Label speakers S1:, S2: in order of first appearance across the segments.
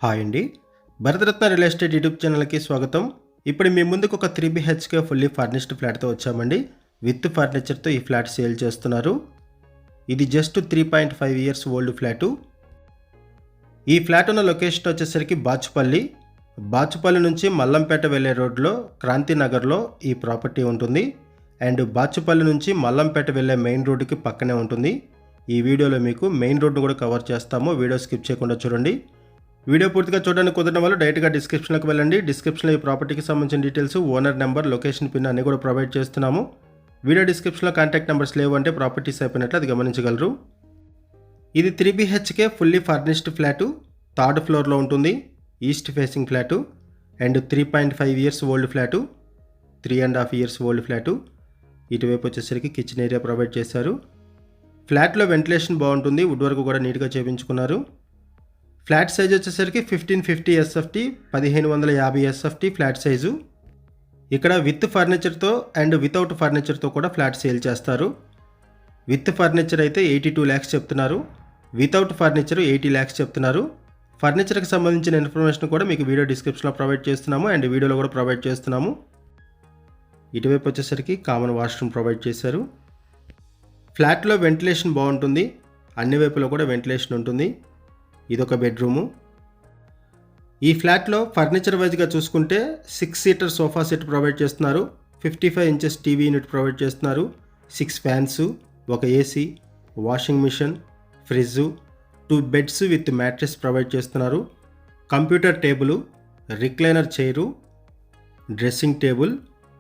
S1: Hi అండి, Bharat Ratna real estate YouTube ఛానల్కి స్వాగతం. ఇప్పుడు మీ ముందుకు ఒక 3 BHK ఫుల్లీ ఫర్నిష్డ్ ఫ్లాట్తో వచ్చామండి. విత్ ఫర్నిచర్తో ఈ ఫ్లాట్ సేల్ చేస్తున్నారు. ఇది జస్ట్ 3.5 ఇయర్స్ ఓల్డ్ ఫ్లాటు. ఈ ఫ్లాట్ ఉన్న లొకేషన్ వచ్చేసరికి బాచుపల్లి నుంచి మల్లంపేట వెళ్ళే రోడ్లో క్రాంతినగర్లో ఈ ప్రాపర్టీ ఉంటుంది. అండ్ బాచుపల్లి నుంచి మల్లంపేట వెళ్ళే మెయిన్ రోడ్డుకి పక్కనే ఉంటుంది. ఈ వీడియోలో మీకు మెయిన్ రోడ్డు కూడా కవర్ చేస్తాము. వీడియో స్కిప్ చేయకుండా చూడండి. వీడియో పూర్తిగా చూడడానికి కుదరని వాళ్ళు డైరెక్ట్గా డిస్క్రిప్షన్లోకి వెళ్ళండి. డిస్క్రిప్షన్లో ఈ ప్రాపర్టీకి సంబంధించిన details, owner number, location pin అన్నీ కూడా ప్రొవైడ్ చేస్తున్నాము. వీడియో డిస్క్రిప్షన్లో కాంటాక్ట్ నెంబర్స్ లేవు అంటే ప్రాపర్టీస్ అయిపోయినట్లు అది గమనించగలరు. ఇది 3 BHK fully furnished flat. 3rd ఫ్లోర్లో ఉంటుంది. East facing flat and 3.5 years old flat, 3.5 years old flat. ఇటువైపు వచ్చేసరికి కిచెన్ ఏరియా ప్రొవైడ్ చేశారు. ఫ్లాట్లో వెంటిలేషన్ బాగుంటుంది. వుడ్ వర్క్ కూడా నీట్గా చేయించుకున్నారు. ఫ్లాట్ సైజ్ వచ్చేసరికి 1550 SFT, 1550 SFT ఫ్లాట్ సైజు. ఇక్కడ విత్ ఫర్నిచర్తో అండ్ వితౌట్ ఫర్నిచర్తో కూడా ఫ్లాట్ సేల్ చేస్తారు. విత్ ఫర్నిచర్ అయితే 82 lakhs చెప్తున్నారు. వితౌట్ ఫర్నిచర్ 80 lakhs చెప్తున్నారు. ఫర్నిచర్కి సంబంధించిన ఇన్ఫర్మేషన్ కూడా మీకు వీడియో డిస్క్రిప్షన్లో ప్రొవైడ్ చేస్తున్నాము అండ్ వీడియోలో కూడా ప్రొవైడ్ చేస్తున్నాము. ఇటువైపు వచ్చేసరికి కామన్ వాష్రూమ్ ప్రొవైడ్ చేశారు. ఫ్లాట్లో వెంటిలేషన్ బాగుంటుంది. అన్ని వైపులో కూడా వెంటిలేషన్ ఉంటుంది. ఇదొక బెడ్రూము. ఈ ఫ్లాట్లో ఫర్నిచర్ వైజ్గా చూసుకుంటే 6 సీటర్ సోఫా సెట్ ప్రొవైడ్ చేస్తున్నారు. 55 inches టీవీ యూనిట్ ప్రొవైడ్ చేస్తున్నారు. 6 ఫ్యాన్స్, ఒక AC, washing machine, fridge, 2 beds with mattress provide చేస్తున్నారు. Computer table, recliner chair, dressing table,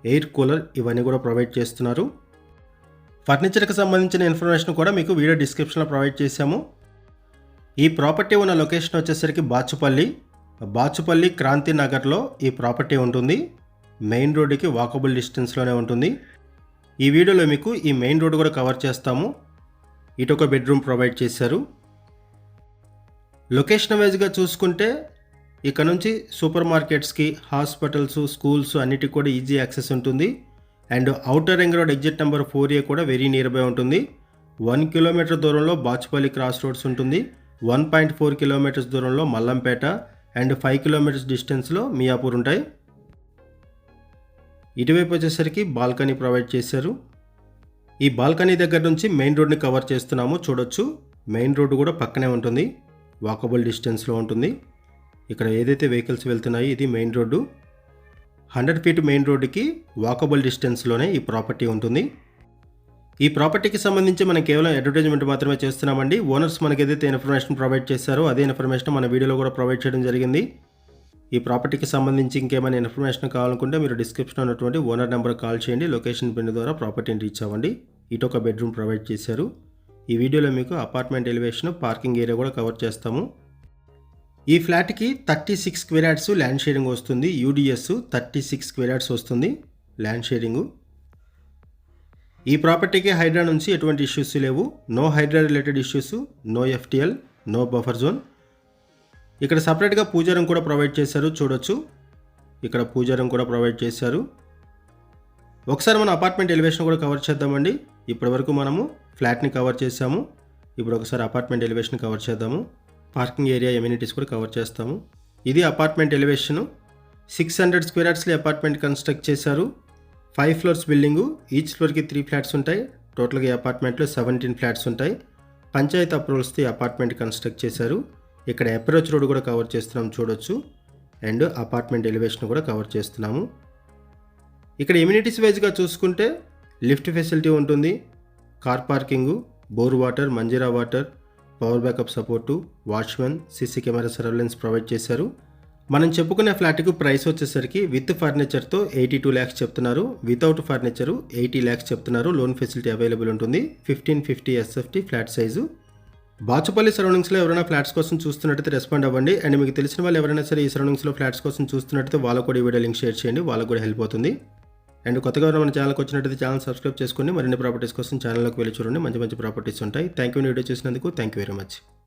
S1: air cooler ఇవన్నీ కూడా ప్రొవైడ్ చేస్తున్నారు. ఫర్నిచర్కి సంబంధించిన ఇన్ఫర్మేషన్ కూడా మీకు వీడియో డిస్క్రిప్షన్లో ప్రొవైడ్ చేశాము. ఈ ప్రాపర్టీ ఉన్న లొకేషన్ వచ్చేసరికి బాచుపల్లి క్రాంతినగర్లో ఈ ప్రాపర్టీ ఉంటుంది. మెయిన్ రోడ్డుకి వాకబుల్ డిస్టెన్స్లోనే ఉంటుంది. ఈ వీడియోలో మీకు ఈ మెయిన్ రోడ్డు కూడా కవర్ చేస్తాము. ఇటొక బెడ్రూమ్ ప్రొవైడ్ చేశారు. లొకేషన్ వైజ్గా చూసుకుంటే ఇక్కడ నుంచి సూపర్ మార్కెట్స్కి, హాస్పిటల్స్, స్కూల్స్ అన్నిటికి కూడా ఈజీ యాక్సెస్ ఉంటుంది. And outer ring road exit number 4A కూడా వెరీ నియర్ బై ఉంటుంది. 1 kilometer దూరంలో బాచుపల్లి క్రాస్ రోడ్స్ ఉంటుంది. 1.4 kilometers దూరంలో మల్లంపేట అండ్ 5 kilometers డిస్టెన్స్లో మియాపూర్ ఉంటాయి. ఇటువైపు వచ్చేసరికి బాల్కనీ ప్రొవైడ్ చేశారు. ఈ బాల్కనీ దగ్గర నుంచి మెయిన్ రోడ్ని కవర్ చేస్తున్నాము. చూడొచ్చు, మెయిన్ రోడ్డు కూడా పక్కనే ఉంటుంది. వాకబుల్ డిస్టెన్స్లో ఉంటుంది. ఇక్కడ ఏదైతే వెహికల్స్ వెళ్తున్నాయో ఇది మెయిన్ రోడ్డు. 100 feet మెయిన్ రోడ్డుకి వాకబుల్ డిస్టెన్స్లోనే ఈ ప్రాపర్టీ ఉంటుంది. ఈ ప్రాపర్టీకి సంబంధించి మనం కేవలం అడ్వర్టైజ్మెంట్ మాత్రమే చేస్తున్నామండి. ఓనర్స్ మనకి ఏదైతే ఇన్ఫర్మేషన్ ప్రొవైడ్ చేశారో అదే ఇన్ఫర్మేషన్ మన వీడియోలో కూడా ప్రొవైడ్ చేయడం జరిగింది. ఈ ప్రాపర్టీకి సంబంధించి ఇంకేమైనా ఇన్ఫర్మేషన్ కావాలనుకుంటే మీరు డిస్క్రిప్షన్లో ఉన్నటువంటి ఓనర్ నెంబర్ కాల్ చేయండి. లొకేషన్ పిన్ ద్వారా ప్రాపర్టీని రీచ్ అవ్వండి. ఇటొక బెడ్రూమ్ ప్రొవైడ్ చేశారు. ఈ వీడియోలో మీకు అపార్ట్మెంట్ ఎలివేషన్, పార్కింగ్ ఏరియా కూడా కవర్ చేస్తాము. ఈ ఫ్లాట్కి 36 square yards ల్యాండ్ షేరింగ్ వస్తుంది. UDS 36 square yards వస్తుంది ల్యాండ్ షేరింగు. ఈ ప్రాపర్టీకి హైడ్రా నుంచి ఎటువంటి ఇష్యూస్ లేవు. No HYDRAA related issues, no FTL, no buffer zone. ఇక్కడ సపరేట్గా పూజారం కూడా ప్రొవైడ్ చేశారు. చూడొచ్చు, ఇక్కడ పూజారం కూడా ప్రొవైడ్ చేశారు. ఒకసారి మన అపార్ట్మెంట్ ఎలివేషన్ కూడా కవర్ చేద్దామండి. ఇప్పటివరకు మనము ఫ్లాట్ని కవర్ చేసాము. ఇప్పుడు ఒకసారి అపార్ట్మెంట్ ఎలివేషన్ కవర్ చేద్దాము. పార్కింగ్ ఏరియా, ఎమ్యూనిటీస్ కూడా కవర్ చేస్తాము. ఇది అపార్ట్మెంట్ ఎలివేషను. 600 square yardsలో అపార్ట్మెంట్ కన్స్ట్రక్ట్ చేశారు. 5 floors బిల్డింగు. ఈచ్ ఫ్లోర్కి 3 flats ఉంటాయి. టోటల్గా ఈ అపార్ట్మెంట్లో 17 flats ఉంటాయి. పంచాయతీ అప్రూవల్స్తో ఈ అపార్ట్మెంట్ కన్స్ట్రక్ట్ చేశారు. ఇక్కడ అప్రోచ్ రోడ్ కూడా కవర్ చేస్తున్నాం చూడొచ్చు. అండ్ అపార్ట్మెంట్ ఎలివేషన్ కూడా కవర్ చేస్తున్నాము. ఇక్కడ ఎమ్యూనిటీస్ వైజ్గా చూసుకుంటే లిఫ్ట్ ఫెసిలిటీ ఉంటుంది. Car parking, bore water, Manjeera water, power backup support, watchman, CC camera surveillance provide చేశారు. మనం చెప్పుకునే ఫ్లాట్కు ప్రైస్ వచ్చేసరికి విత్ ఫర్నిచర్తో 82 lakhs చెప్తున్నారు. వితౌట్ ఫర్నిచరు 80 lakhs చెప్తున్నారు. లోన్ ఫెసిలిటీ అవైలబుల్ ఉంటుంది. 1550 SFT ఫ్లాట్ సైజు. బాచుపల్లి సరౌండింగ్స్లో ఎవరైనా ఫ్లాట్స్ కోసం చూస్తున్నట్టయితే రెస్పాండ్ అవ్వండి. అండ్ మీకు తెలిసిన వాళ్ళు ఎవరైనా సరే ఈ సరౌండింగ్స్లో ఫ్లాట్స్ కోసం చూస్తున్నట్టయితే వాళ్ళకు కూడా ఈ వీడియో లింక్ షేర్ చేయండి. వాళ్ళకు కూడా హెల్ప్ అవుతుంది. అండ్ కొత్తగా మన ఛానల్కి వచ్చినట్టయితే ఛానల్ సబ్స్క్రైబ్ చేసుకోండి. మరిన్ని ప్రాపర్టీస్ కోసం ఛానల్లోకి వెళ్ళి చూడండి. మంచి మంచి ప్రాపర్టీస్ ఉంటాయి. థ్యాంక్ యూ వీడియో చూసినందుకు. Thank you very much.